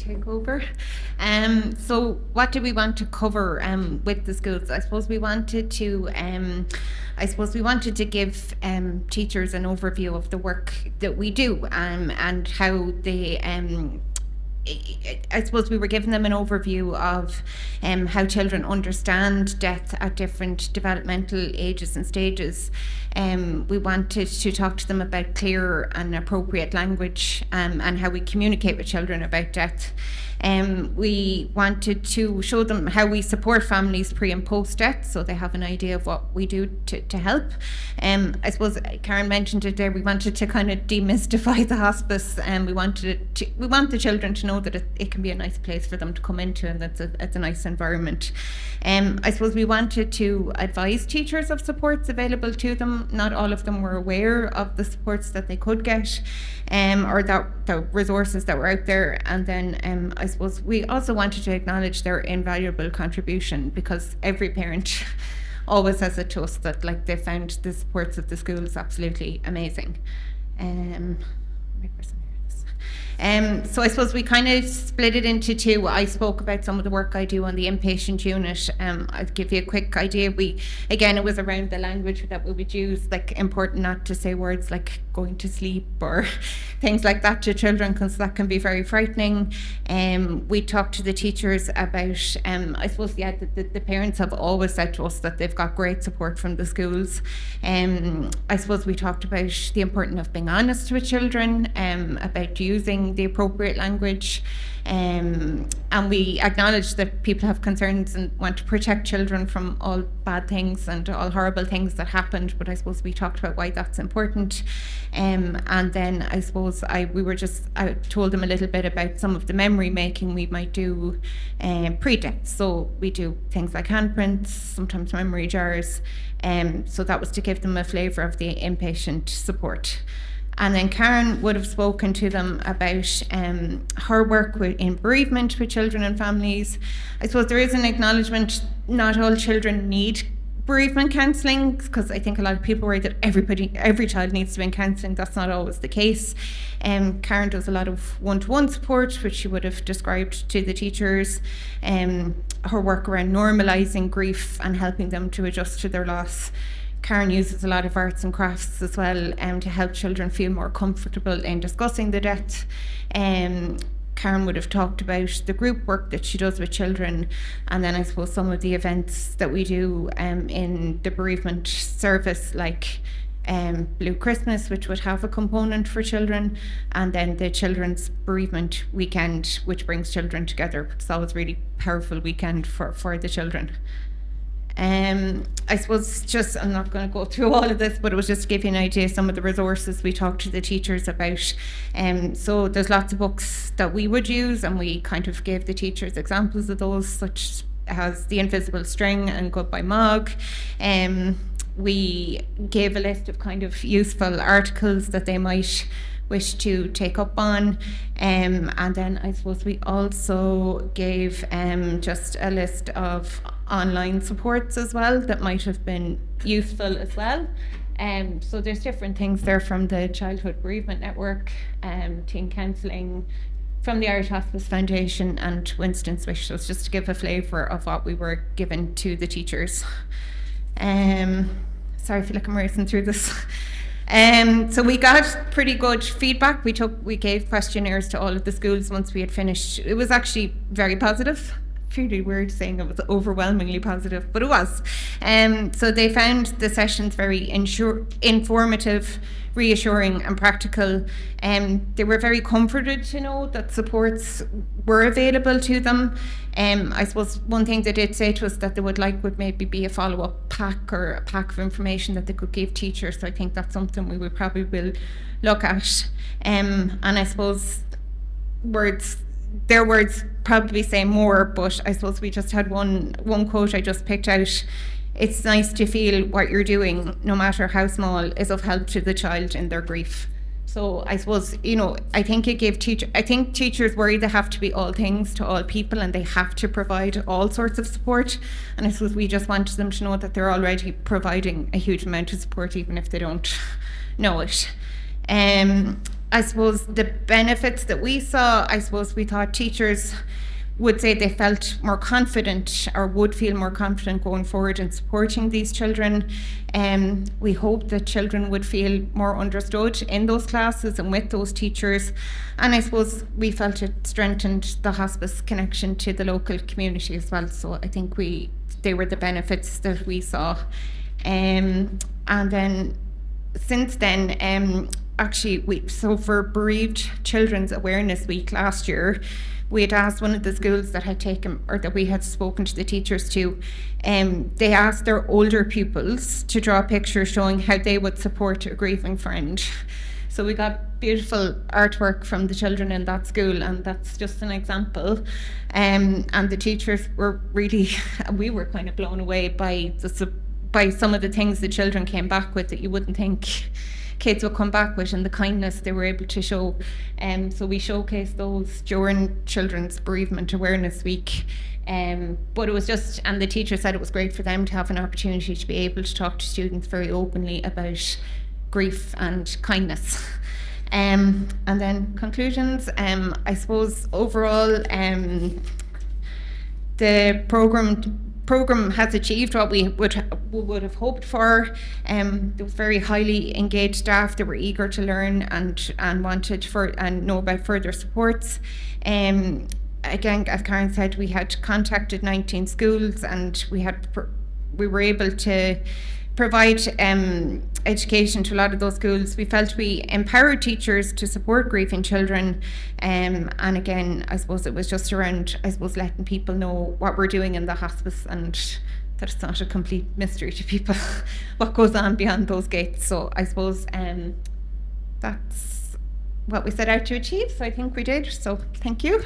take over. So what do we want to cover with the schools? I suppose we wanted to give teachers an overview of the work that we do, and how they I suppose we were giving them an overview of how children understand death at different developmental ages and stages. We wanted to talk to them about clear and appropriate language, and how we communicate with children about death. We wanted to show them how we support families pre and post death, so they have an idea of what we do to help. I suppose Karen mentioned it there. We wanted to kind of demystify the hospice, and we want the children to know that it can be a nice place for them to come into, and that it's a nice environment. I suppose we wanted to advise teachers of supports available to them. Not all of them were aware of the supports that they could get, or the resources that were out there. And then I suppose we also wanted to acknowledge their invaluable contribution, because every parent always says it to us that they found the supports of the schools absolutely amazing. So I suppose we kind of split it into two. I spoke about some of the work I do on the inpatient unit. I'll give you a quick idea. It was around the language that we would use, important not to say words like going to sleep or things like that to children, because that can be very frightening. We talked to the teachers about, I suppose, the parents have always said to us that they've got great support from the schools. I suppose we talked about the importance of being honest with children, about using the appropriate language, and we acknowledge that people have concerns and want to protect children from all bad things and all horrible things that happened, but I suppose we talked about why that's important. And then I suppose I told them a little bit about some of the memory making we might do pre-death. So we do things like handprints, sometimes memory jars, so that was to give them a flavour of the inpatient support. And then Karen would have spoken to them about her work in bereavement with children and families. I suppose there is an acknowledgement not all children need bereavement counselling, because I think a lot of people worry that every child needs to be in counselling. That's not always the case. Karen does a lot of one-to-one support, which she would have described to the teachers. Her work around normalising grief and helping them to adjust to their loss. Karen uses a lot of arts and crafts as well, to help children feel more comfortable in discussing the death. Karen would have talked about the group work that she does with children, and then I suppose some of the events that we do in the bereavement service, like Blue Christmas, which would have a component for children, and then the Children's Bereavement Weekend, which brings children together. It's always a really powerful weekend for the children. I suppose I'm not going to go through all of this, but it was just to give you an idea of some of the resources we talked to the teachers about. So there's lots of books that we would use, and we kind of gave the teachers examples of those, such as The Invisible String and Goodbye Mog. We gave a list of kind of useful articles that they might wish to take up on, and then I suppose we also gave just a list of online supports as well that might have been useful as well. So there's different things there from the Childhood Bereavement Network, teen counselling, from the Irish Hospice Foundation, and Winston's Wish. So it's just to give a flavour of what we were given to the teachers. Sorry, I feel like I'm racing through this. So we got pretty good feedback. We gave questionnaires to all of the schools once we had finished. It was actually very positive. Pretty weird saying it was overwhelmingly positive, but it was. So they found the sessions very informative, reassuring and practical. They were very comforted to know that supports were available to them. I suppose one thing they did say to us that they would maybe be a follow-up pack, or a pack of information that they could give teachers. So I think that's something we will probably look at. And I suppose their words probably say more, but I suppose we just had one quote I just picked out. It's nice to feel what you're doing, no matter how small, is of help to the child in their grief. So I suppose, I think teachers worry they have to be all things to all people, and they have to provide all sorts of support. And I suppose we just wanted them to know that they're already providing a huge amount of support, even if they don't know it. I suppose the benefits that we saw, I suppose we thought teachers would say they felt more confident or would feel more confident going forward in supporting these children. We hope that children would feel more understood in those classes and with those teachers. And I suppose we felt it strengthened the hospice connection to the local community as well. So I think they were the benefits that we saw. And then since then, actually, so for Bereaved Children's Awareness Week last year, we had asked one of the schools that had taken, or that we had spoken to the teachers to, they asked their older pupils to draw pictures showing how they would support a grieving friend. So we got beautiful artwork from the children in that school, and that's just an example. And the teachers were really, we were kind of blown away by some of the things the children came back with that you wouldn't think kids would come back with, and the kindness they were able to show. So we showcased those during Children's Bereavement Awareness Week. But it was just, and the teacher said it was great for them to have an opportunity to be able to talk to students very openly about grief and kindness. And then conclusions, I suppose overall, the program has achieved what we would have hoped for. There was very highly engaged staff that were eager to learn and wanted and know about further supports. Again, as Karen said, we had contacted 19 schools, and we were able to provide education to a lot of those schools. We felt we empowered teachers to support grieving children, and again, I suppose it was just around, letting people know what we're doing in the hospice, and that it's not a complete mystery to people what goes on beyond those gates. So I suppose that's what we set out to achieve, so I think we did. So thank you.